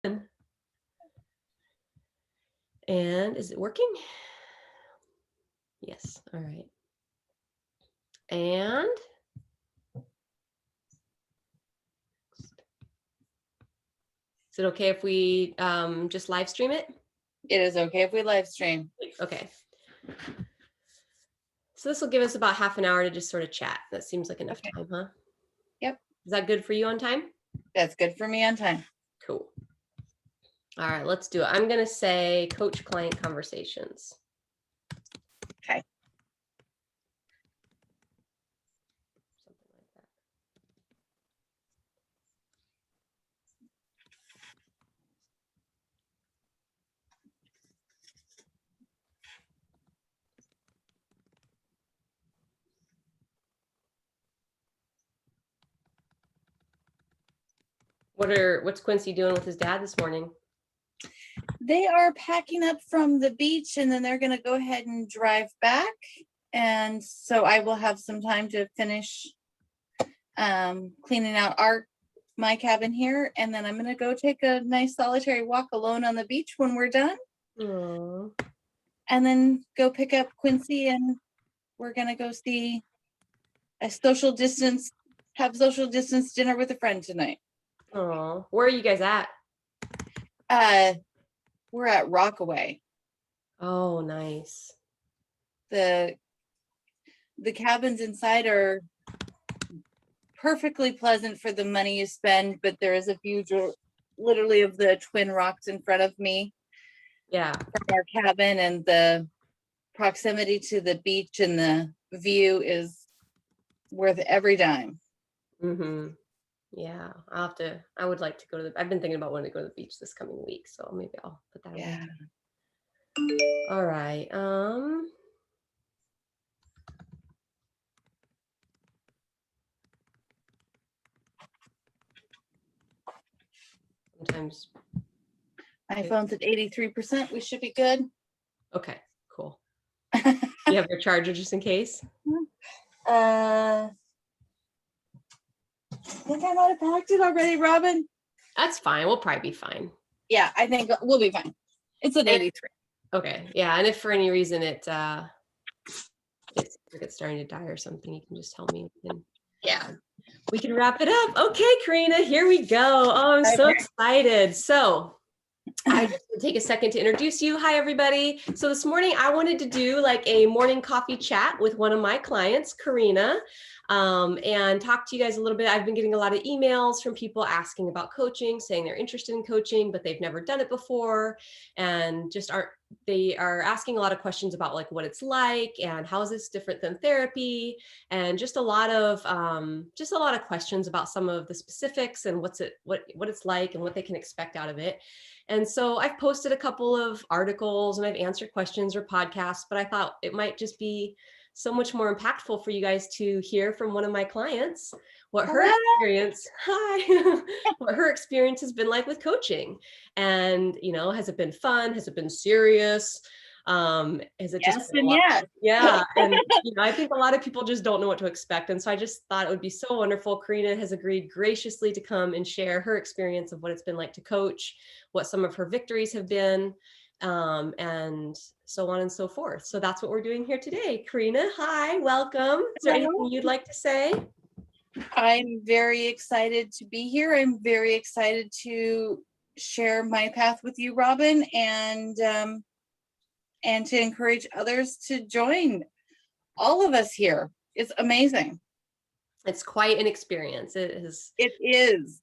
And is it working? Yes. All right. And is it okay if we just live stream it? It is okay if we live stream. Okay. So this will give us about half an hour to just sort of chat. That seems like enough time, huh? Yep. Is that good for you on time? That's good for me on time. Cool. All right, let's do it. I'm going to say coach-client conversations. Okay. Something like that. What's Quincy doing with his dad this morning? They are packing up from the beach and then they're going to go ahead and drive back. And so I will have some time to finish cleaning out my cabin here. And then I'm going to go take a nice solitary walk alone on the beach when we're done. Aww. And then go pick up Quincy and we're going to go see have social distance dinner with a friend tonight. Oh, where are you guys at? We're at Rockaway. Oh, nice. The cabins inside are perfectly pleasant for the money you spend, but there is a view literally of the twin rocks in front of me. Yeah. From our cabin, and the proximity to the beach and the view is worth every dime. Mm-hmm. Yeah, I would like to go to I've been thinking about wanting to go to the beach this coming week, so maybe I'll put that Yeah. away. All right. Sometimes My phone's at 83%. We should be good. Okay, cool. You have your charger just in case? I think I might have packed it already, Robin. That's fine. We'll probably be fine. Yeah, I think we'll be fine. It's at 83. Okay. Yeah. And if for any reason it's starting to die or something, you can just tell me. Yeah. We can wrap it up. Okay, Korinna, here we go. Oh, I'm so excited. So I just want to take a second to introduce you. Hi, everybody. So this morning I wanted to do like a morning coffee chat with one of my clients, Korinna, and talk to you guys a little bit. I've been getting a lot of emails from people asking about coaching, saying they're interested in coaching, but they've never done it before, and they are asking a lot of questions about like what it's like and how is this different than therapy, and just a lot of questions about some of the specifics and what it's like and what they can expect out of it. And so I've posted a couple of articles and I've answered questions or podcasts, but I thought it might just be so much more impactful for you guys to hear from one of my clients what her experience has been like with coaching. And, has it been fun? Has it been serious? Is it just yeah. And I think a lot of people just don't know what to expect. And so I just thought it would be so wonderful. Korinna has agreed graciously to come and share her experience of what it's been like to coach, what some of her victories have been, and so on and so forth. So that's what we're doing here today. Korinna, hi, welcome. Is there anything you'd like to say? I'm very excited to be here. I'm very excited to share my path with you, Robin, and to encourage others to join all of us here. It's amazing. It's quite an experience. It is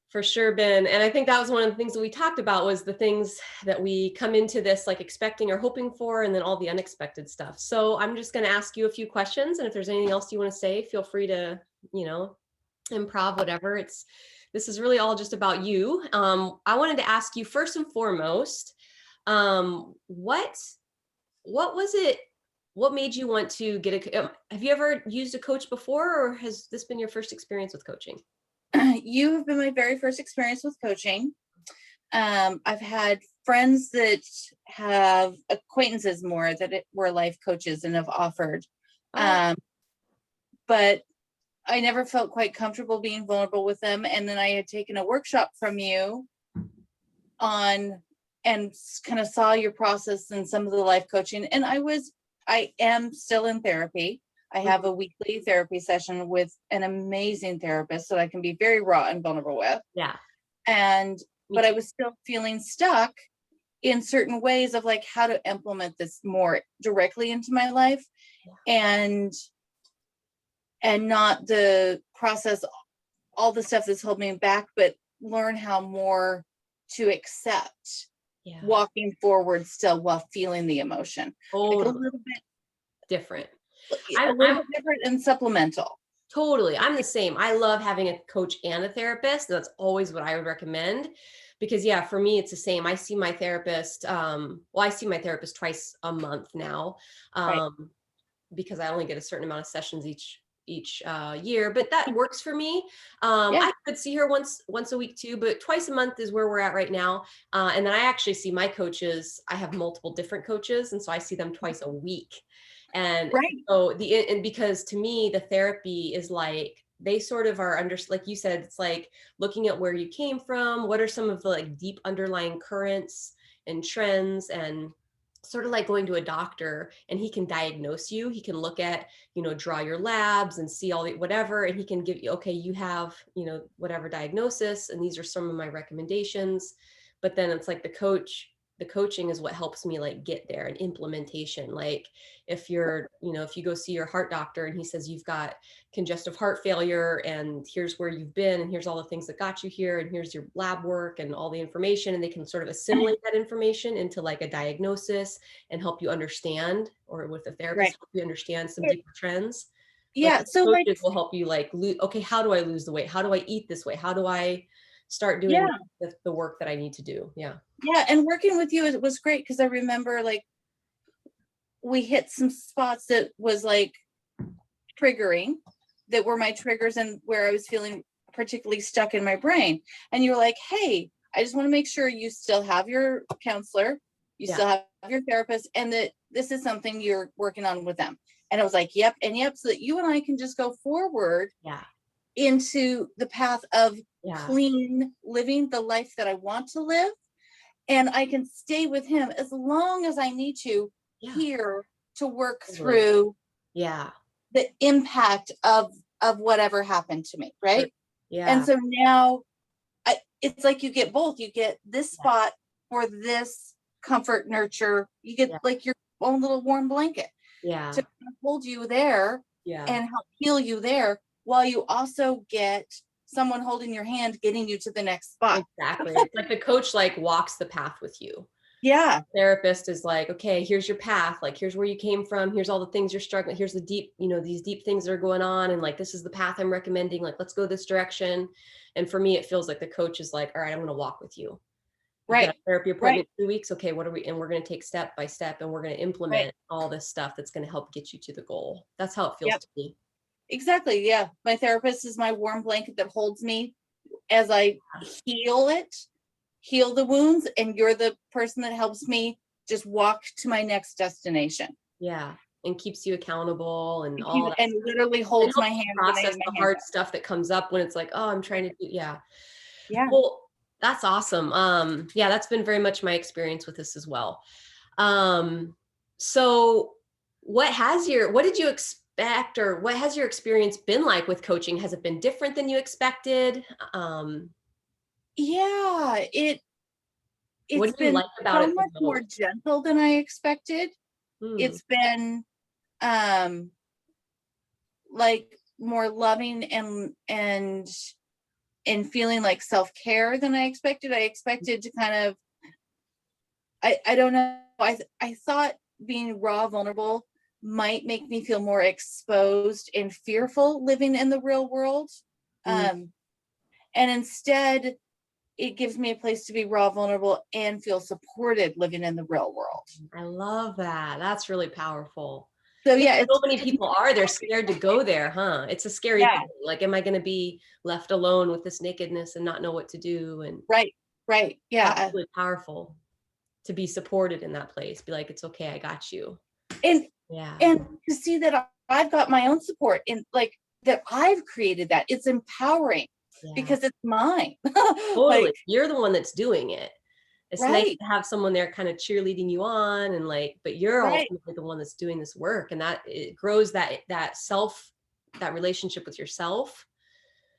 for sure been. And I think that was one of the things that we talked about, was the things that we come into this like expecting or hoping for, and then all the unexpected stuff. So I'm just going to ask you a few questions, and if there's anything else you want to say, feel free to, improv, whatever. This is really all just about you. I wanted to ask you first and foremost, what was it? What made you want to get have you ever used a coach before, or has this been your first experience with coaching? You have been my very first experience with coaching. I've had friends that have acquaintances more that were life coaches and have offered. But I never felt quite comfortable being vulnerable with them. And then I had taken a workshop from you on and kind of saw your process and some of the life coaching. And I am still in therapy. I have a weekly therapy session with an amazing therapist that I can be very raw and vulnerable with. Yeah. But I was still feeling stuck in certain ways of like how to implement this more directly into my life, and not the process, all the stuff that's holding me back, but learn how more to accept walking forward still while feeling the emotion. Like a little bit different. A little bit different and supplemental. Totally. I'm the same. I love having a coach and a therapist. That's always what I would recommend, because for me, it's the same. I see my therapist. I see my therapist twice a month now, because I only get a certain amount of sessions each year, but that works for me. I could see her once a week too, but twice a month is where we're at right now. And then I actually see my coaches. I have multiple different coaches, and so I see them twice a week. And so and because to me, the therapy is like, they sort of are like you said, it's like looking at where you came from. What are some of the like deep underlying currents and trends, and sort of like going to a doctor, and he can diagnose you. He can look at, draw your labs and see all the whatever, and he can give you, okay, you have, whatever diagnosis, and these are some of my recommendations. But then it's like the coaching is what helps me like get there, and implementation. Like if you're, if you go see your heart doctor and he says you've got congestive heart failure, and here's where you've been, and here's all the things that got you here, and here's your lab work and all the information, and they can sort of assimilate that information into like a diagnosis and help you understand, or with a therapist, help you understand some deeper trends. So coaches will help you like, okay, how do I lose the weight? How do I eat this way? How do I start doing the work that I need to do? Yeah. And working with you, it was great, because I remember like we hit some spots that was like triggering, that were my triggers, and where I was feeling particularly stuck in my brain. And you're like, hey, I just want to make sure you still have your counselor, you still have your therapist, and that this is something you're working on with them. And I was like, yep, so that you and I can just go forward into the path of clean living, the life that I want to live. And I can stay with him as long as I need to here to work through the impact of whatever happened to me. Right. And so now it's like you get both. You get this spot for this comfort, nurture. You get like your own little warm blanket to hold you there and help heal you there, while you also get someone holding your hand, getting you to the next spot. Exactly. It's like the coach like walks the path with you. The therapist is like, okay, here's your path. Like, here's where you came from. Here's all the things you're struggling. Here's the deep, these deep things that are going on. And like, this is the path I'm recommending. Like, let's go this direction. And for me, it feels like the coach is like, all right, I'm going to walk with you. You've got a therapy appointment in 2 weeks. Okay, what are we? And we're going to take step by step, and we're going to implement all this stuff that's going to help get you to the goal. That's how it feels to me. Exactly. Yeah. My therapist is my warm blanket that holds me as I heal the wounds. And you're the person that helps me just walk to my next destination. Yeah. And keeps you accountable and all that. And literally holds my hand. Process the hard stuff that comes up when it's like, oh, I'm trying to do. Yeah. Well, that's awesome. That's been very much my experience with this as well. So what did you expect, or what has your experience been like with coaching? Has it been different than you expected? It's been like about so much more gentle than I expected. It's been like more loving and feeling like self-care than I expected. I expected to kind of, I don't know. I thought being raw, vulnerable might make me feel more exposed and fearful living in the real world. And instead, it gives me a place to be raw, vulnerable, and feel supported living in the real world. I love that. That's really powerful. So so many people they're scared to go there, huh? It's a scary thing. Like, am I going to be left alone with this nakedness and not know what to do? And right. Yeah. That's really powerful to be supported in that place. Be like, it's okay. I got you. And to see that I've got my own support, and like that I've created that, it's empowering because it's mine. Totally. You're the one that's doing it. It's nice Right. to have someone there kind of cheerleading you on and like, but you're Right. ultimately the one that's doing this work, and that it grows that relationship with yourself,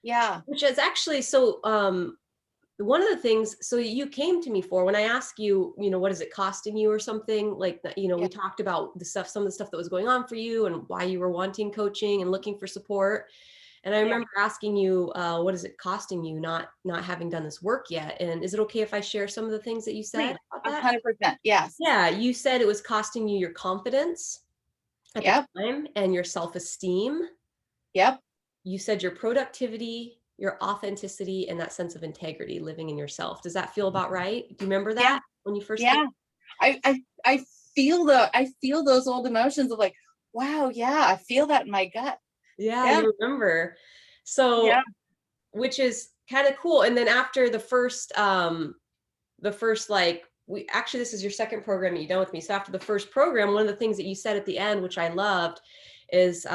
Yeah. which is actually so one of the things, so you came to me for when I asked you, what is it costing you or something like that, Yeah. we talked about some of the stuff that was going on for you and why you were wanting coaching and looking for support. And I Yeah. remember asking you, what is it costing you not having done this work yet? And is it okay if I share some of the things that you said Please. about that? 100%. Yes. Yeah, you said it was costing you your confidence at the Yep. time and your self-esteem. Yep. You said your productivity, your authenticity, and that sense of integrity living in yourself. Does that feel about right? Do you remember Yeah. that when you first came? Yeah. I I feel those old emotions of like, wow, yeah, I feel that in my gut. Yeah, Yeah. you remember. Yeah. So, which is kind of cool. And then after the first like we actually this is your second program that you done with me. So after the first program, one of the things that you said at the end, which I loved, is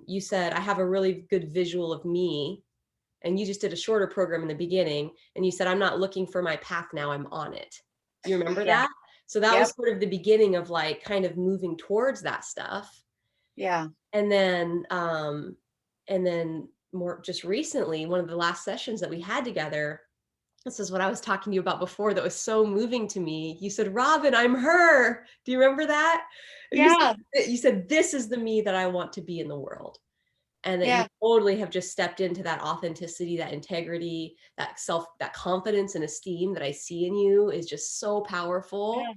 you said, I have a really good visual of me. And you just did a shorter program in the beginning. And you said, I'm not looking for my path now, I'm on it. You remember Yeah. that? So that Yep. was sort of the beginning of like kind of moving towards that stuff. Yeah. And then more just recently, one of the last sessions that we had together, this is what I was talking to you about before that was so moving to me. You said, Robin, I'm her. Do you remember that? Yeah. You said, this is the me that I want to be in the world. And that you Yeah. totally have just stepped into that authenticity, that integrity, that confidence and esteem that I see in you is just so powerful. Yeah.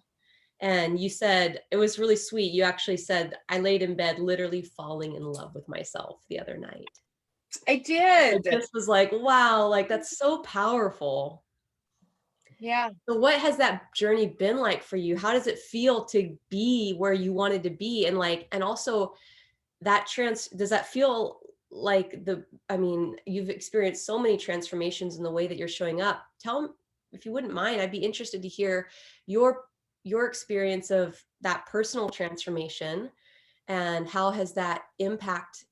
And you said, it was really sweet. You actually said, I laid in bed literally falling in love with myself the other night. I It did. just was like, wow, like that's so powerful. Yeah. So what has that journey been like for you? How does it feel to be where you wanted to be? And like, and also does that feel like I mean, you've experienced so many transformations in the way that you're showing up. If you wouldn't mind, I'd be interested to hear your experience of that personal transformation and how has that impact,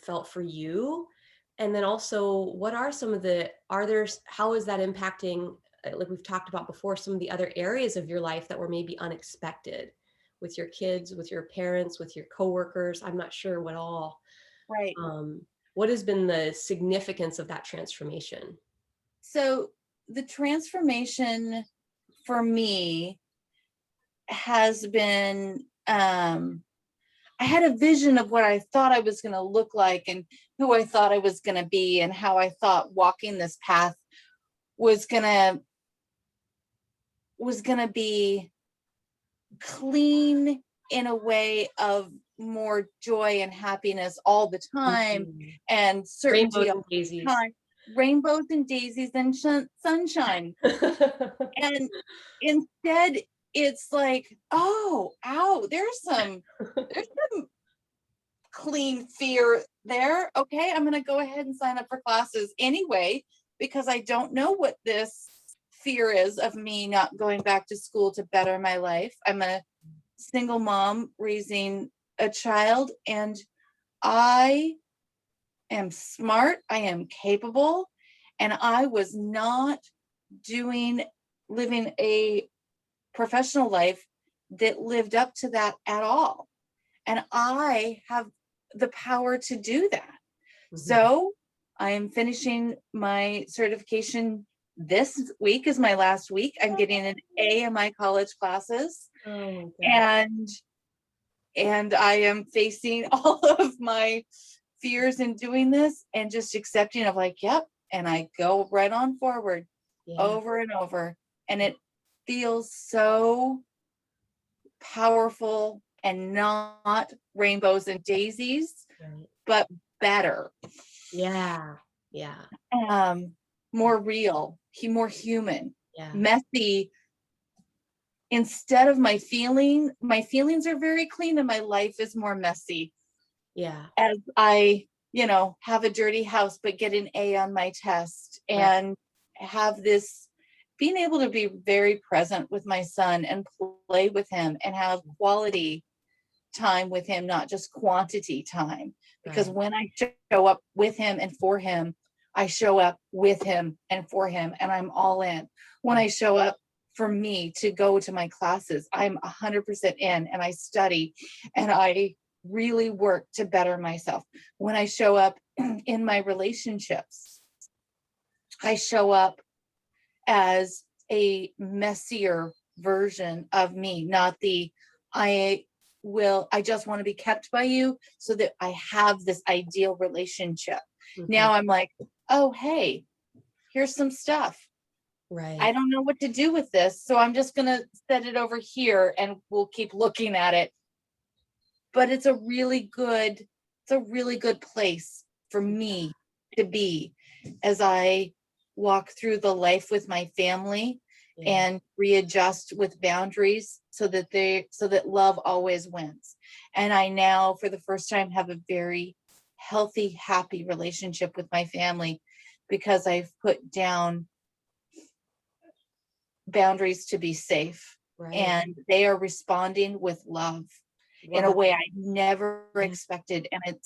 felt for you? And then also, what are some of how is that impacting, like we've talked about before, some of the other areas of your life that were maybe unexpected with your kids, with your parents, with your coworkers? I'm not sure what all. Right. What has been the significance of that transformation? So the transformation for me has been I had a vision of what I thought I was going to look like and who I thought I was going to be and how I thought walking this path was going to be clean in a way of more joy and happiness all the time Mhm. and certainty Rainbows all and the daisies. time, rainbows and daisies and sunshine. And instead it's like, oh, ow, there's some clean fear there. Okay, I'm going to go ahead and sign up for classes anyway because I don't know what this fear is of me not going back to school to better my life. I'm a single mom raising a child, and I am smart, I am capable, and I was not doing living a professional life that lived up to that at all. And I have the power to do that. Mhm. So I am finishing my certification this week is my last week. I'm getting an A in my college classes, Oh my God. and I am facing all of my fears in doing this and just accepting of like, yep, and I go right on forward Yeah. over and over. And it feels so powerful and not rainbows and daisies, Right. but better, Yeah. Yeah. um, more real, more human, Yeah. messy. Instead of my feelings are very clean and my life is more messy Yeah. as I, have a dirty house, but get an A on my test Right. and have this being able to be very present with my son and play with him and have quality time with him, not just quantity time. Because Right. when I show up with him and for him, I show up with him and for him, and I'm all in. When I show up for me to go to my classes. I'm 100% in, and I study, and I really work to better myself. When I show up in my relationships, I show up as a messier version of me, not the I just want to be kept by you so that I have this ideal relationship. Now I'm like, oh, hey, here's some stuff. Right. I don't know what to do with this, so I'm just going to set it over here and we'll keep looking at it. But it's a really good place for me to be as I walk through the life with my family and readjust with boundaries so that love always wins. And I now, for the first time, have a very healthy, happy relationship with my family because I've put down boundaries to be safe. Right. And they are responding with love in a way I never expected. And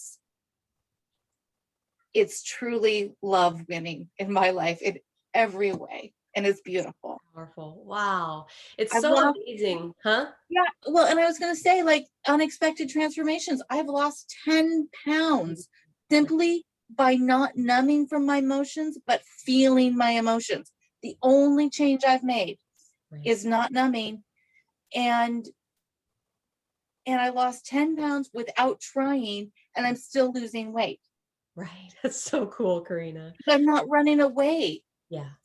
it's truly love winning in my life in every way. And it's beautiful. Powerful. Wow. It's I've so lost, amazing. Huh? Yeah. Well, and I was going to say, like, unexpected transformations. I've lost 10 pounds simply by not numbing from my emotions, but feeling my emotions. The only change I've made is not numbing. And I lost 10 pounds without trying, and I'm still losing weight. Right. That's so cool, Korinna. I'm not running away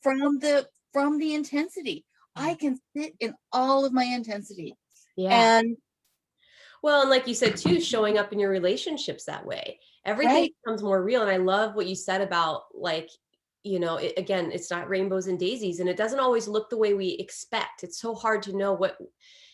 from the intensity. I can sit in all of my intensity. Yeah. And well, and like you said too, showing up in your relationships that way, everything becomes more real. And I love what you said about, like, again, it's not rainbows and daisies, and it doesn't always look the way we expect. It's so hard to know what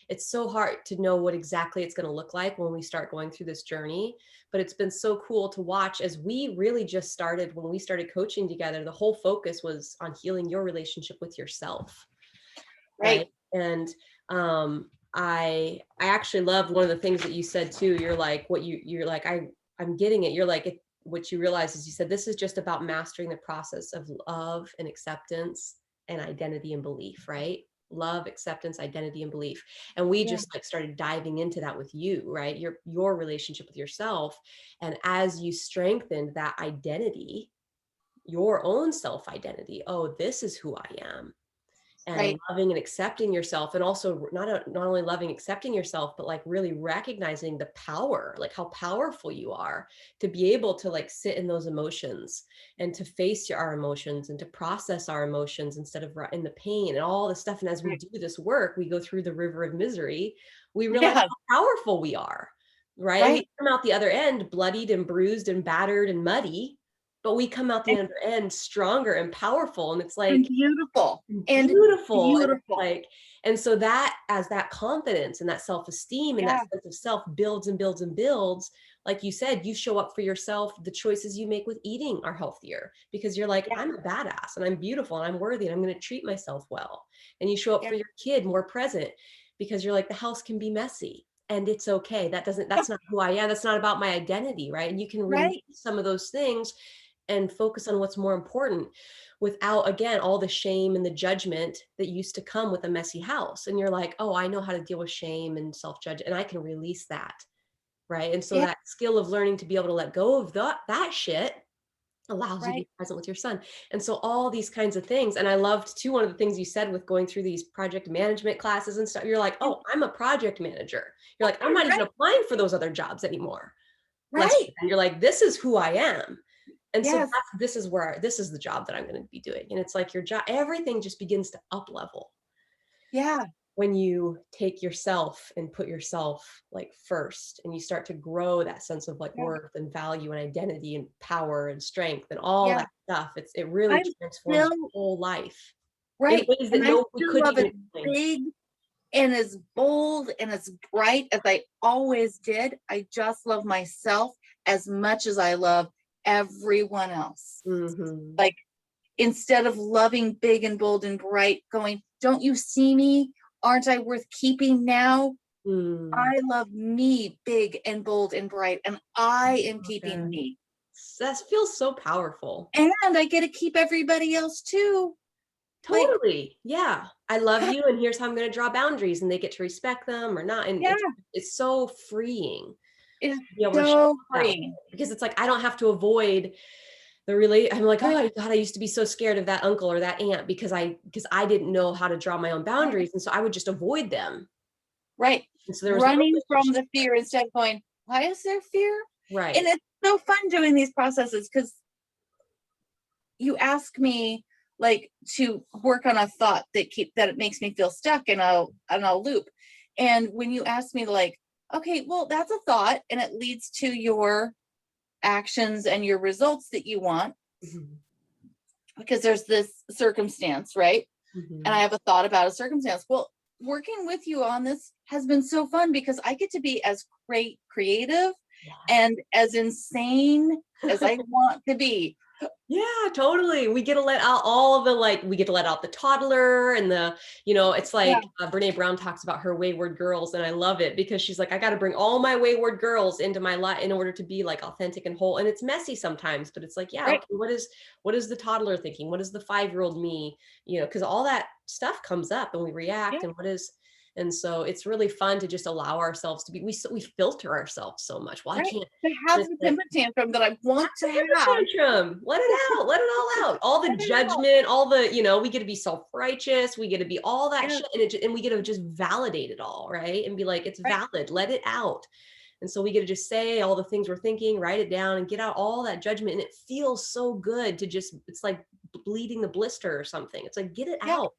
exactly it's going to look like when we start going through this journey. But it's been so cool to watch as we really just started, when we started coaching together, the whole focus was on healing your relationship with yourself. Right. And I actually loved one of the things that you said too. You're like, I'm getting it. You're like, what you realize is, you said, this is just about mastering the process of love and acceptance and identity and belief, right? Love, acceptance, identity, and belief. And we just like started diving into that with you, right? Your relationship with yourself. And as you strengthened that identity, your own self-identity, oh, this is who I am. And loving and accepting yourself, and also not only loving, accepting yourself, but like really recognizing the power, like how powerful you are to be able to like sit in those emotions and to face our emotions and to process our emotions instead of in the pain and all the stuff. And as we do this work, we go through the river of misery, we realize how powerful we are, right? And we come out the other end bloodied and bruised and battered and muddy, but we come out the other end stronger and powerful. And it's like beautiful. And like, and so that, as that confidence and that self-esteem and that sense of self builds and builds and builds, like you said, you show up for yourself. The choices you make with eating are healthier because you're like, I'm a badass and I'm beautiful and I'm worthy and I'm going to treat myself well. And you show up for your kid more present because you're like, the house can be messy and it's okay. That's not who I am. That's not about my identity. Right. And you can release some of those things and focus on what's more important without, again, all the shame and the judgment that used to come with a messy house. And you're like, oh, I know how to deal with shame and self-judge, and I can release that. Right. And so that skill of learning to be able to let go of that shit allows you to be present with your son. And so all these kinds of things. And I loved too, one of the things you said with going through these project management classes and stuff, you're like, oh, I'm a project manager. You're like, I'm not even applying for those other jobs anymore. And you're like, this is who I am. And so this is the job that I'm going to be doing. And it's like your job, everything just begins to up level. Yeah. When you take yourself and put yourself like first, and you start to grow that sense of like worth and value and identity and power and strength and all that stuff. It really transforms your whole life. In ways that we couldn't even explain. Big and as bold and as bright as I always did. I just love myself as much as I love everyone else. Like, instead of loving big and bold and bright, going, don't you see me? Aren't I worth keeping now? I love me big and bold and bright, and I am keeping me. That feels so powerful. And I get to keep everybody else too. Totally. Yeah. I love you, and here's how I'm going to draw boundaries, and they get to respect them or not. And Yeah, it's so freeing it's to be able to share so that way, freeing. because it's like I don't have to avoid I'm like, oh God, I used to be so scared of that uncle or that aunt because I didn't know how to draw my own boundaries. And so I would just avoid them. Right. And so there was no Running from relationship. the fear instead of going, why is there fear? Right. And it's so fun doing these processes because you ask me like to work on a thought that it makes me feel stuck and I'll loop. And when you ask me like, okay, well, that's a thought and it leads to your actions and your results that you want, Mm-hmm. because there's this circumstance, right? Mm-hmm. And I have a thought about a circumstance. Well, working with you on this has been so fun because I get to be as creative and as insane as I want to be. Yeah, totally. We get to let out all the we get to let out the toddler and it's like Brene Brown talks about her wayward girls. And I love it because she's like, I got to bring all my wayward girls into my life in order to be like authentic and whole. And it's messy sometimes, but it's like, yeah, Right. okay, what is the toddler thinking? What is the 5-year-old me? Because all that stuff comes up and we react and so it's really fun to just allow ourselves to be, we filter ourselves so much. Well, I can't. To have the temper tantrum that I want to have. Tantrum. Let it out. Let it all out. All the judgment, all the, we get to be self-righteous. We get to be all that shit. And we get to just validate it all, right? And be like, it's valid. Let it out. And so we get to just say all the things we're thinking, write it down and get out all that judgment. And it feels so good to just, it's like bleeding the blister or something. It's like, get it out.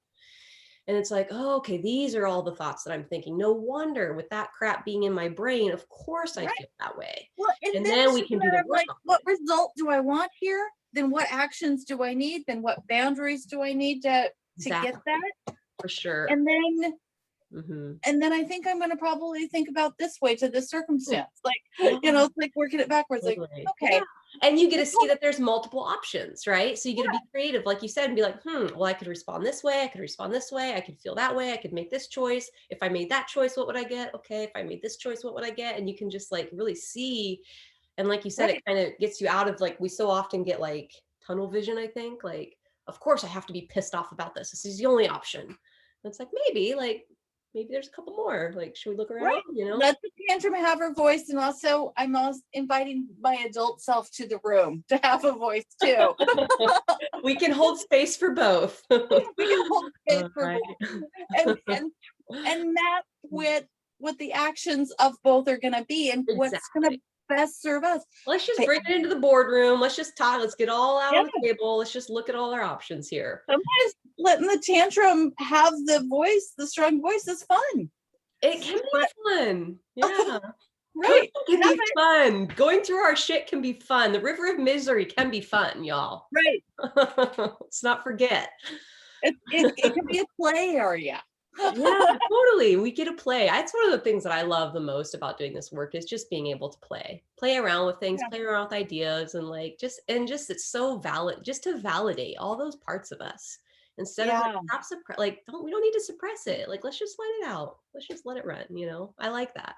And it's like, oh, okay, these are all the thoughts that I'm thinking. No wonder with that crap being in my brain, of course I feel that way. Well, and then we can do the work. Like, what result do I want here? Then what actions do I need? Then what boundaries do I need to get that? For sure. And then I think I'm going to probably think about this way to this circumstance. Like, it's like working it backwards. Like, okay. Yeah. And you get to see that there's multiple options, right? So you get to be creative, like you said, and be like, well, I could respond this way. I could respond this way. I could feel that way. I could make this choice. If I made that choice, what would I get? Okay. If I made this choice, what would I get? And you can just like really see. And like you said, it kind of gets you out of like, we so often get like tunnel vision, I think. Like, of course I have to be pissed off about this. This is the only option. And it's like, maybe there's a couple more. Like, should we look around? Let the tantrum have her voice. And also, I'm also inviting my adult self to the room to have a voice too. We can hold space for both. We can hold space for both. And map with what the actions of both are going to be and what's going to best serve us. Let's just bring it into the boardroom. Let's just talk. Let's get all out on the table. Let's just look at all our options here. Sometimes letting the tantrum have the voice, the strong voice, is fun. It can be fun. Yeah. Right. It can be fun. Going through our shit can be fun. The river of misery can be fun, y'all. Right. Let's not forget. It can be a play area. Yeah, totally. We get to play. That's one of the things that I love the most about doing this work is just being able to play around with things, play around with ideas, and like just it's so valid, just to validate all those parts of us instead of like, we don't need to suppress it. Like, let's just let it out. Let's just let it run. I like that.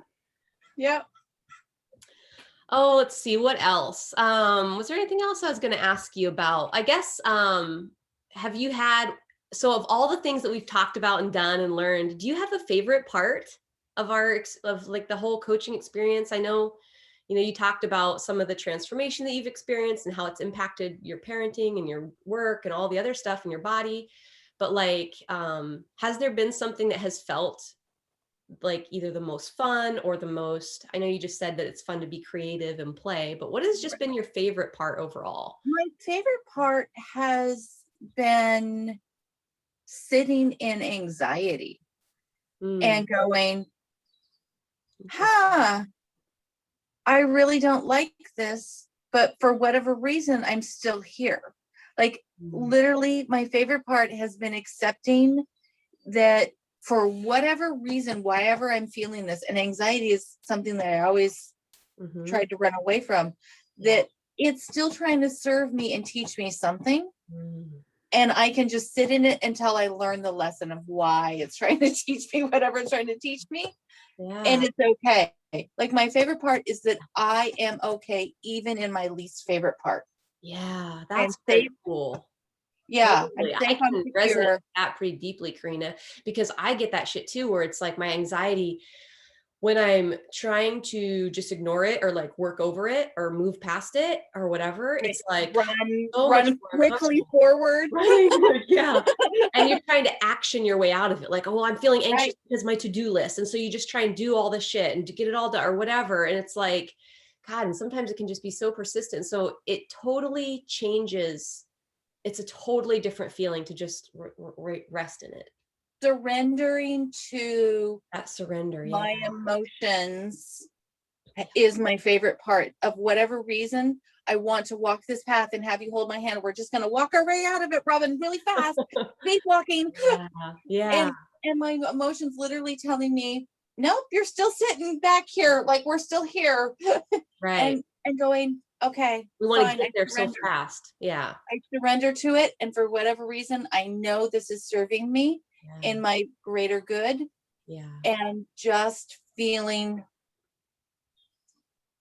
Yeah. Oh, let's see what else. Was there anything else I was going to ask you about? I guess, have you had, so of all the things that we've talked about and done and learned, do you have a favorite part of like the whole coaching experience? I know, you talked about some of the transformation that you've experienced and how it's impacted your parenting and your work and all the other stuff in your body. But like, has there been something that has felt like either the most fun or the most, I know you just said that it's fun to be creative and play, but what has just been your favorite part overall? My favorite part has been sitting in anxiety and going, I really don't like this, but for whatever reason, I'm still here. Like literally my favorite part has been accepting that for whatever reason, whenever I'm feeling this, and anxiety is something that I always tried to run away from, that it's still trying to serve me and teach me something. And I can just sit in it until I learn the lesson of why it's trying to teach me whatever it's trying to teach me. And it's okay. Like my favorite part is that I am okay, even in my least favorite part. Yeah, that's very cool. Yeah, Totally. I'm I safe, I'm can resonate secure. with that pretty deeply, Karina, because I get that shit too, where it's like my anxiety when I'm trying to just ignore it or like work over it or move past it or whatever, Right. it's like Run, so much run more quickly uncomfortable. forward. Right. Yeah. And you're trying to action your way out of it. Like, oh, I'm feeling anxious Right. because my to-do list. And so you just try and do all this shit and to get it all done or whatever. And it's like, God, and sometimes it can just be so persistent. So it totally changes. It's a totally different feeling to just rest in it. Surrendering to That surrender. Yeah. my emotions is my favorite part. Of whatever reason, I want to walk this path and have you hold my hand. We're just going to walk our way out of it, Robin, really fast. Keep walking. Yeah. Yeah. And my emotions literally telling me, nope, you're still sitting back here. Like we're still here. Right. And going, okay, We want fine. to get I there so surrender. fast. Yeah. I surrender to it. And for whatever reason, I know this is serving me Yeah. in my greater good. Yeah. And just feeling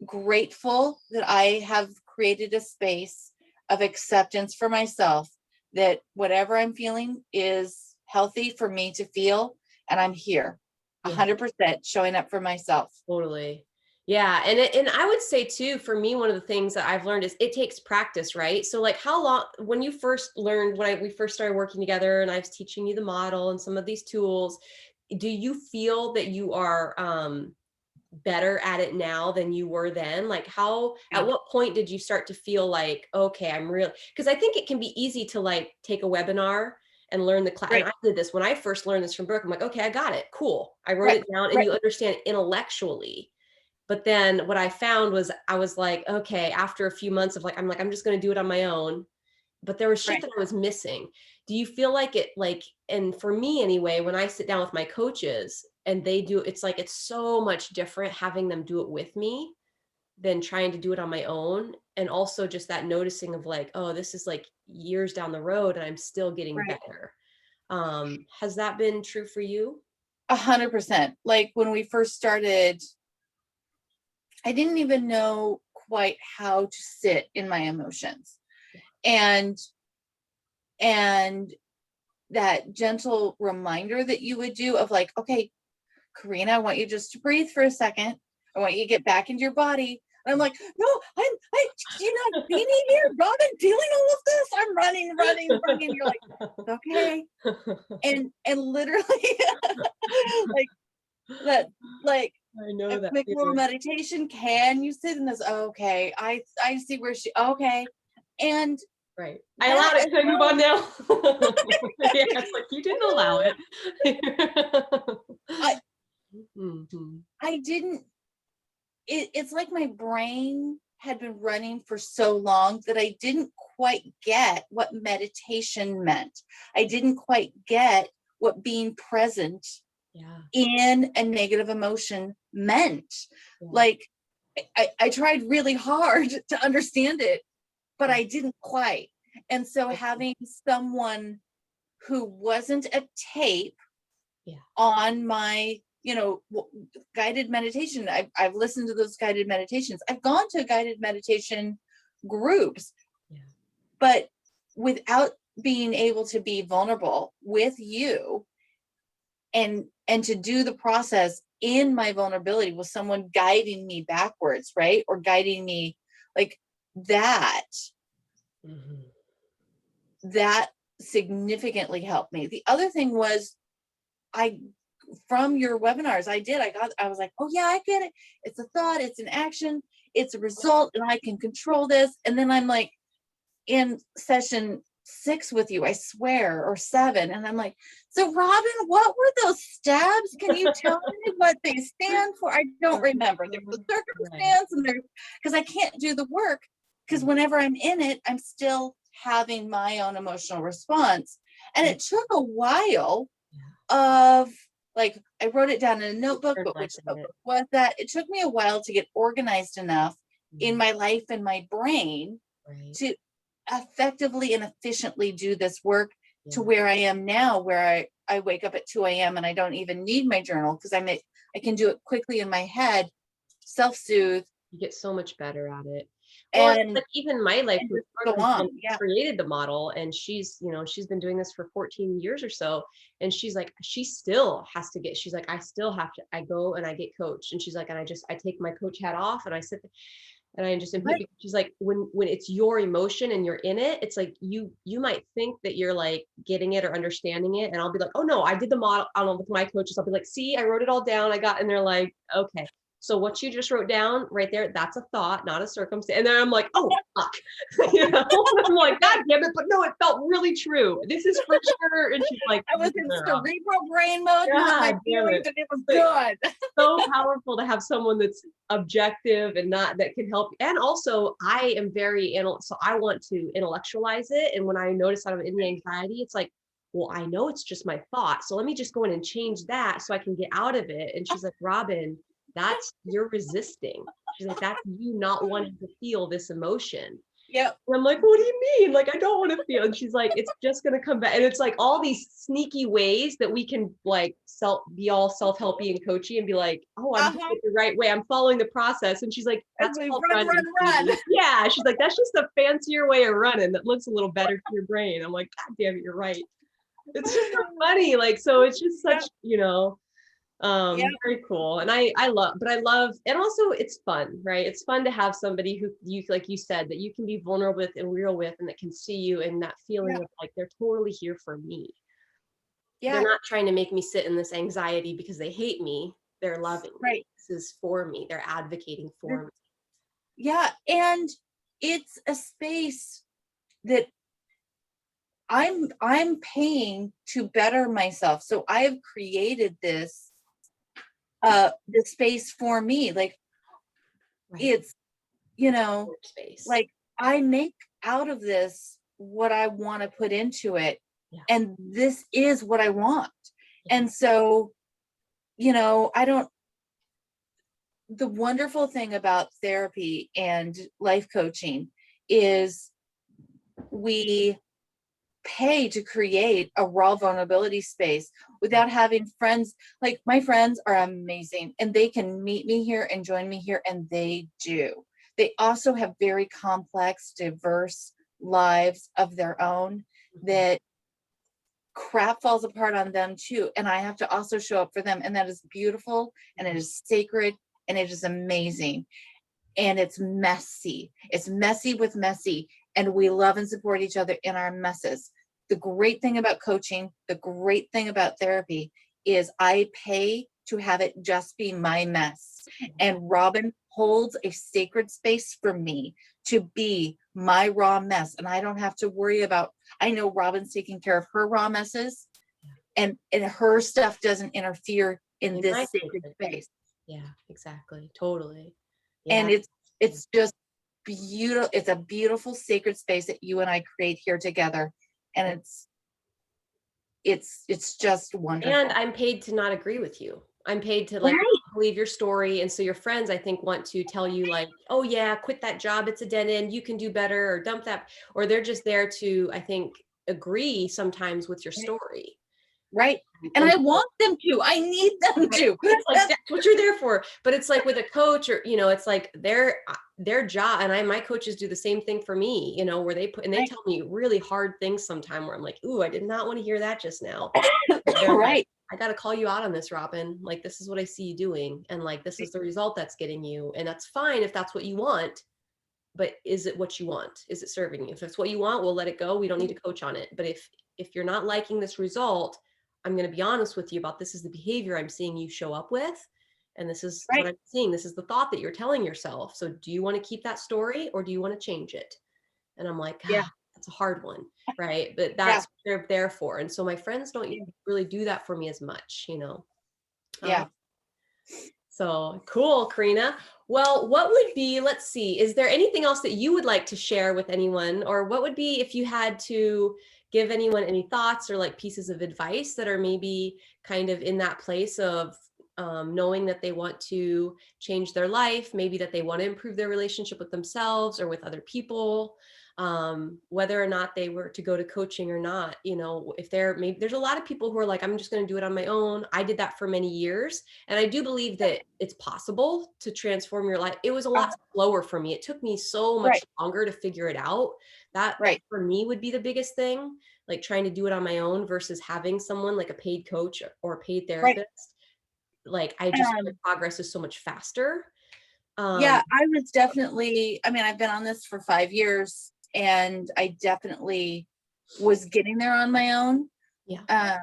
grateful that I have created a space of acceptance for myself, that whatever I'm feeling is healthy for me to feel. And I'm here Yeah. 100% showing up for myself. Totally. Yeah. And I would say too, for me, one of the things that I've learned is it takes practice, right? So like how long, when you first learned, we first started working together and I was teaching you the model and some of these tools, do you feel that you are better at it now than you were then? Like how, Yeah. at what point did you start to feel like, okay, I'm real? Because I think it can be easy to like take a webinar and learn the class. Right. And I did this when I first learned this from Brooke. I'm like, okay, I got it. Cool. I wrote Right. it down and Right. you understand intellectually. But then what I found was I was like, okay, after a few months of like, I'm just going to do it on my own. But there was shit Right. that I was missing. Do you feel like it, like, and for me anyway, when I sit down with my coaches and they do, it's like, it's so much different having them do it with me than trying to do it on my own. And also just that noticing of like, oh, this is like years down the road and I'm still getting Right. better. Has that been true for you? 100%. Like when we first started, I didn't even know quite how to sit in my emotions. And that gentle reminder that you would do of like, okay, Korinna, I want you just to breathe for a second. I want you to get back into your body. And I'm like, no, do you not see me here? Robin, feeling all of this. I'm running. You're like, okay. And literally like that, like I know a that quick little feeling. meditation. Can you sit in this? Okay. I see where okay. And right. I allowed it. Can I move on now? Yeah, it's like you didn't allow it. I didn't, it's like my brain had been running for so long that I didn't quite get what meditation meant. I didn't quite get what being present in a negative emotion meant. Yeah. Like I tried really hard to understand it, but I didn't quite. And so having someone who wasn't a tape on my, guided meditation. I've listened to those guided meditations. I've gone to guided meditation groups, but without being able to be vulnerable with you and to do the process in my vulnerability with someone guiding me backwards, right? Or guiding me like that, that significantly helped me. The other thing was from your webinars, I was like, oh yeah, I get it. It's a thought, it's an action, it's a result, and I can control this. And then I'm like in session 6 with you, I swear, or 7. And I'm like, so Robin, what were those stabs? Can you tell me what they stand for? I don't remember. There's the circumstance and there's, because I can't do the work because whenever I'm in it, I'm still having my own emotional response. And it took a while of like, I wrote it down in a notebook, but which notebook was that? It took me a while to get organized enough in my life and my brain to effectively and efficiently do this work to where I am now, where I wake up at 2 a.m. and I don't even need my journal because I can do it quickly in my head, self-soothe. You get so much better at it. Well, it's and, like even my life and coach just go on. Yeah. created the model, and she's, she's been doing this for 14 years or so. And she's like, she still has to get, she's like, I still have to, I go and I get coached. And she's like, and I take my coach hat off and I sit and I just, Right. she's like, when it's your emotion and you're in it, it's like, you might think that you're like getting it or understanding it. And I'll be like, oh no, I did the model, I don't know, with my coaches. I'll be like, see, I wrote it all down. And they're like, okay. So what you just wrote down right there, that's a thought, not a circumstance. And then I'm like, oh, fuck. I'm like, God damn it. But no, it felt really true. This is for sure. And she's like, I was in cerebral brain mode, not my feelings, and it was good. So powerful to have someone that's objective and that can help. And also I am so I want to intellectualize it. And when I notice that I'm in the anxiety, it's like, well, I know it's just my thought. So let me just go in and change that so I can get out of it. And she's like, Robin, that's you're resisting. She's like, that's you not wanting to feel this emotion. Yep. And I'm like, what do you mean? Like, I don't want to feel. And she's like, it's just going to come back. And it's like all these sneaky ways that we can like be all self-helpy and coachy and be like, oh, I'm doing it the right way. I'm following the process. And she's like, that's called run. Yeah. She's like, that's just a fancier way of running that looks a little better to your brain. I'm like, God damn it, you're right. It's just so funny. Like, so it's just such, very cool. And I love, and also it's fun, right? It's fun to have somebody who you, like you said, that you can be vulnerable with and real with, and that can see you, and that feeling of like, they're totally here for me. Yeah. They're not trying to make me sit in this anxiety because they hate me. They're loving me. This is for me. They're advocating for me. Yeah. And it's a space that I'm paying to better myself. So I've created this space for me. Like it's, space. Like I make out of this what I want to put into it. Yeah. And this is what I want. Yeah. And so, the wonderful thing about therapy and life coaching is we pay to create a raw vulnerability space without having friends. Like my friends are amazing and they can meet me here and join me here, and they do. They also have very complex, diverse lives of their own that crap falls apart on them too. And I have to also show up for them. And that is beautiful, and it is sacred, and it is amazing. And it's messy. It's messy with messy. And we love and support each other in our messes. The great thing about coaching, the great thing about therapy is I pay to have it just be my mess. And Robin holds a sacred space for me to be my raw mess. And I don't have to worry about, I know Robin's taking care of her raw messes, and her stuff doesn't interfere in this sacred space. Yeah, exactly. Totally. Yeah. And it's just beautiful. It's a beautiful sacred space that you and I create here together. And it's just wonderful. And I'm paid to not agree with you. I'm paid to like believe your story. And so your friends, I think, want to tell you like, oh yeah, quit that job. It's a dead end. You can do better, or dump that. Or they're just there to, I think, agree sometimes with your story. Right. And I want them to. I need them to. Like, that's what you're there for. But it's like with a coach, or it's like their job. And my coaches do the same thing for me, where they tell me really hard things sometime, where I'm like, ooh, I did not want to hear that just now. Right. I got to call you out on this, Robin. Like, this is what I see you doing. And like, this is the result that's getting you. And that's fine if that's what you want. But is it what you want? Is it serving you? If that's what you want, we'll let it go. We don't need to coach on it. But if you're not liking this result, I'm going to be honest with you about, this is the behavior I'm seeing you show up with. And this is what I'm seeing. This is the thought that you're telling yourself. So do you want to keep that story, or do you want to change it? And I'm like, that's a hard one. Right. But that's what they're there for. And so my friends don't really do that for me as much, Yeah. So cool, Korinna. Well, what would be, let's see, is there anything else that you would like to share with anyone? Or what would be, if you had to give anyone any thoughts or like pieces of advice that are maybe kind of in that place of knowing that they want to change their life, maybe that they want to improve their relationship with themselves or with other people. whether or not they were to go to coaching or not. If maybe there's a lot of people who are like, I'm just going to do it on my own. I did that for many years. And I do believe that it's possible to transform your life. It was a lot slower for me. It took me so much longer to figure it out. That for me would be the biggest thing, like trying to do it on my own versus having someone like a paid coach or a paid therapist. Like I just feel progress is so much faster. Yeah, I was definitely, I've been on this for 5 years, and I definitely was getting there on my own. Yeah.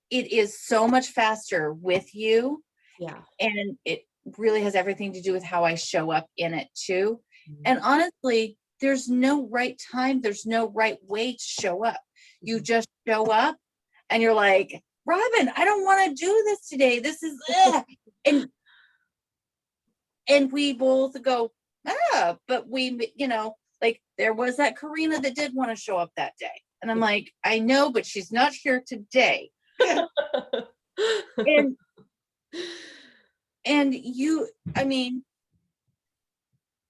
It is so much faster with you. Yeah. And it really has everything to do with how I show up in it too. And honestly, there's no right time. There's no right way to show up. You just show up and you're like, Robin, I don't want to do this today. This is, and we both go, but we, like there was that Korinna that did want to show up that day. And I'm like, I know, but she's not here today. and you,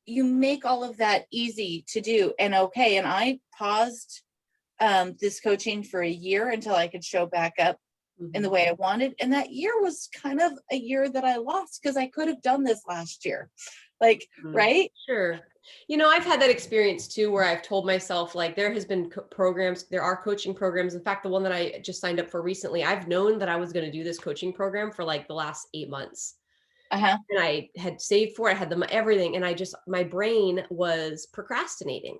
you make all of that easy to do and okay. And I paused this coaching for a year until I could show back up in the way I wanted. And that year was kind of a year that I lost because I could have done this last year. Like, right? Sure. I've had that experience too, where I've told myself, like, there has been programs, there are coaching programs. In fact, the one that I just signed up for recently, I've known that I was going to do this coaching program for like the last 8 months. And I had saved for it, I had them everything. And my brain was procrastinating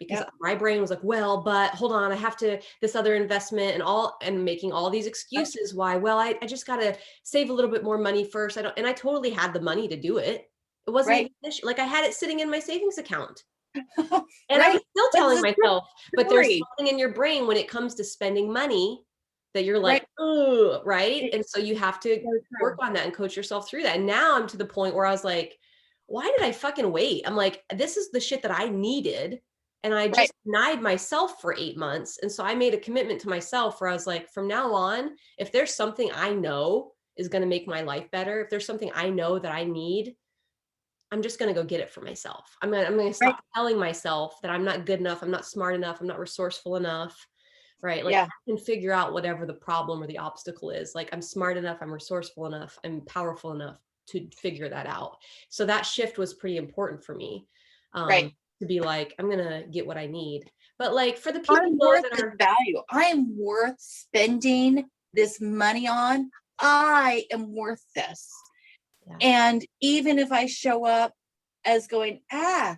because my brain was like, well, but hold on, I have to, this other investment and making all these excuses why, well, I just got to save a little bit more money first. And I totally had the money to do it. It wasn't even an issue. Like I had it sitting in my savings account. And I was still telling myself, but there's something in your brain when it comes to spending money that you're like, oh, right. And so you have to work on that and coach yourself through that. And now I'm to the point where I was like, why did I fucking wait? I'm like, this is the shit that I needed. And I just denied myself for 8 months. And so I made a commitment to myself where I was like, from now on, if there's something I know is going to make my life better, if there's something I know that I need, I'm just going to go get it for myself. I'm going to stop telling myself that I'm not good enough. I'm not smart enough. I'm not resourceful enough. Right. Like I can figure out whatever the problem or the obstacle is. Like I'm smart enough. I'm resourceful enough. I'm powerful enough to figure that out. So that shift was pretty important for me. To be like, I'm going to get what I need. But like for the people that are value, I'm worth spending this money on. I am worth this. Yeah. And even if I show up as going, I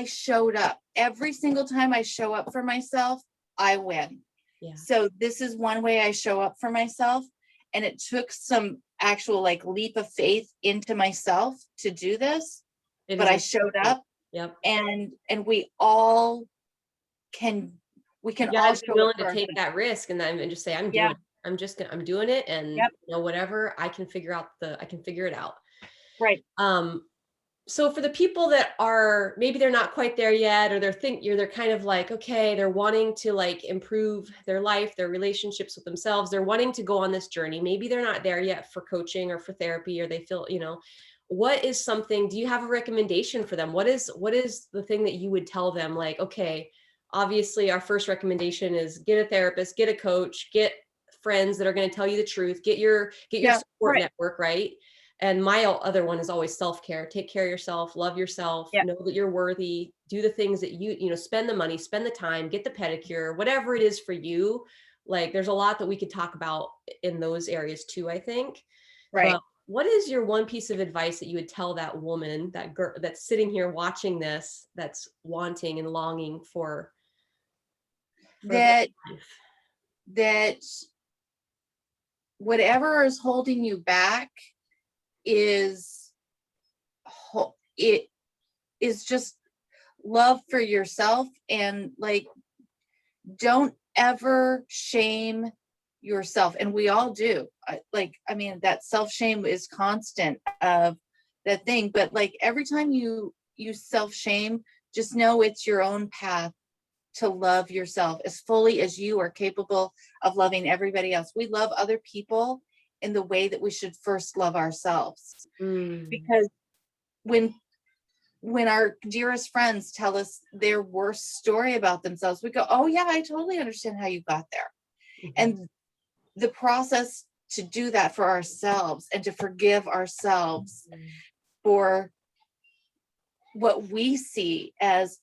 showed up every single time I show up for myself, I win. Yeah. So this is one way I show up for myself. And it took some actual like leap of faith into myself to do this, but I showed up. Yep. And we all can, we all be willing to take that risk and just say, I'm doing it. I'm doing it. And whatever I can figure it out. Right. So for the people that are, maybe they're not quite there yet, or they're kind of like, okay, they're wanting to like improve their life, their relationships with themselves. They're wanting to go on this journey. Maybe they're not there yet for coaching or for therapy, or they feel, what is something, do you have a recommendation for them? What is the thing that you would tell them? Like, okay, obviously our first recommendation is get a therapist, get a coach, get friends that are going to tell you the truth, get your support network, right? And my other one is always self-care. Take care of yourself, love yourself, know that you're worthy, do the things that you spend the money, spend the time, get the pedicure, whatever it is for you. Like there's a lot that we could talk about in those areas too, I think. Right. But what is your one piece of advice that you would tell that woman, that girl that's sitting here watching this, that's wanting and longing for that whatever is holding you back is just love for yourself, and like don't ever shame yourself. And we all do, that self-shame is constant of that thing, but like every time you self-shame, just know it's your own path to love yourself as fully as you are capable of loving everybody else. We love other people in the way that we should first love ourselves. Because when when our dearest friends tell us their worst story about themselves, we go, oh yeah, I totally understand how you got there. Mhm. And the process to do that for ourselves and to forgive ourselves for what we see as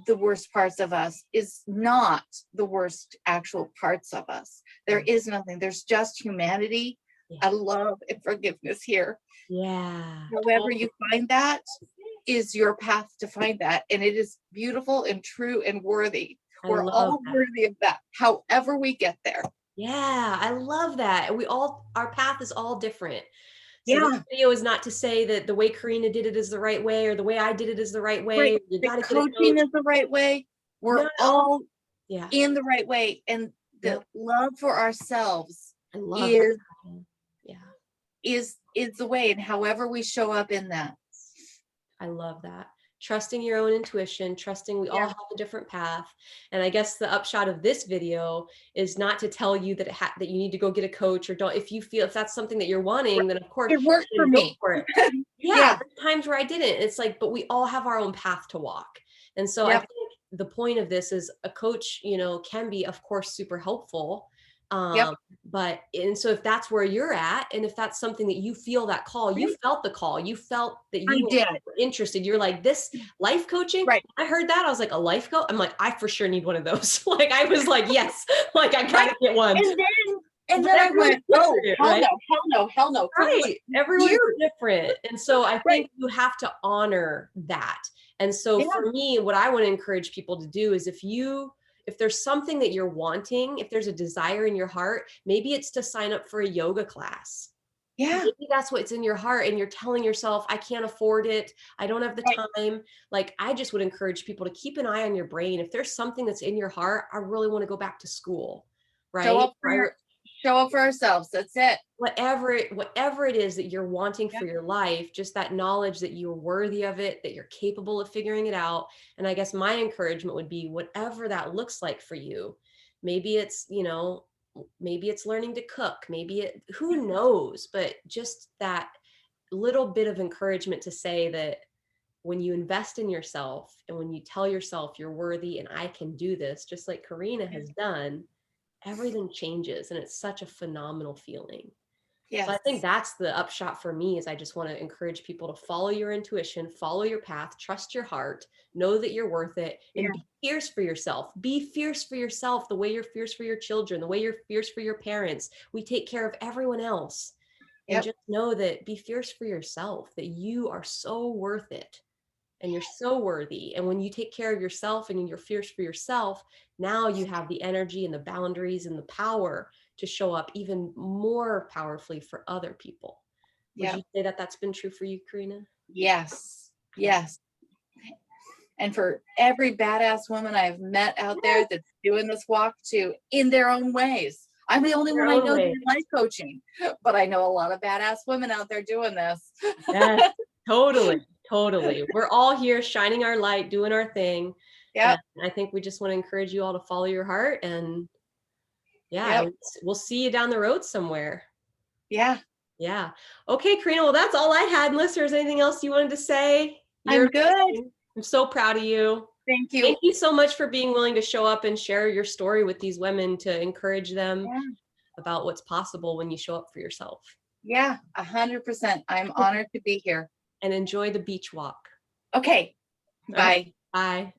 the worst parts of us is not the worst actual parts of us. There is nothing. There's just humanity. Yeah. I love and forgiveness here. Yeah. However you find that is your path to find that. And it is beautiful and true and worthy. We're all worthy of that, however we get there. Yeah, I love that. Our path is all different. So Yeah. this video is not to say that the way Korinna did it is the right way, or the way I did it is the right way. Right. You The got to coaching is the right way. We're all in the right way. And the love for ourselves I love is, yeah, is the way. And however we show up in that. I love that. Trusting your own intuition, trusting we all have a different path. And I guess the upshot of this video is not to tell you that that you need to go get a coach, or don't, if that's something that you're wanting, then of course it worked for me. For it. Yeah, there's times where I didn't. It's like, but we all have our own path to walk. And so I think the point of this is a coach, can be, of course, super helpful. And so if that's where you're at, and if that's something that you feel that call, you felt the call, you felt that you were interested, you're like, this life coaching, I heard that, I was like, a life coach? I'm like, I for sure need one of those. Like, I was like, yes, like I gotta get one. And then I went, oh, hell no. Right. Everyone's different. And so I think you have to honor that. And so for me, what I want to encourage people to do is if there's something that you're wanting, if there's a desire in your heart, maybe it's to sign up for a yoga class. Yeah. Maybe that's what's in your heart and you're telling yourself, I can't afford it. I don't have the time. Like, I just would encourage people to keep an eye on your brain. If there's something that's in your heart, I really want to go back to school. Right. Show up for ourselves. That's it. Whatever it is that you're wanting for your life, just that knowledge that you're worthy of it, that you're capable of figuring it out. And I guess my encouragement would be whatever that looks like for you. Maybe it's, maybe it's learning to cook, who knows, but just that little bit of encouragement to say that when you invest in yourself and when you tell yourself you're worthy and I can do this, just like Korinna has done, everything changes, and it's such a phenomenal feeling. Yes. So I think that's the upshot for me, is I just want to encourage people to follow your intuition, follow your path, trust your heart, know that you're worth it, and be fierce for yourself. Be fierce for yourself the way you're fierce for your children, the way you're fierce for your parents. We take care of everyone else. And just know that, be fierce for yourself, that you are so worth it. And you're so worthy. And when you take care of yourself and you're fierce for yourself, now you have the energy and the boundaries and the power to show up even more powerfully for other people. Would you say that that's been true for you, Korinna? Yes. Yes. And for every badass woman I've met out there that's doing this walk too, in their own ways. I'm the only one I know doing life coaching, but I know a lot of badass women out there doing this. Yes, totally. Totally. We're all here shining our light, doing our thing. Yeah. I think we just want to encourage you all to follow your heart, and we'll see you down the road somewhere. Yeah. Yeah. Okay, Korinna. Well, that's all I had. Unless there's anything else you wanted to say. I'm good. I'm so proud of you. Thank you. Thank you so much for being willing to show up and share your story with these women, to encourage them about what's possible when you show up for yourself. Yeah, 100%. I'm honored to be here. And enjoy the beach walk. Okay. Bye. Bye.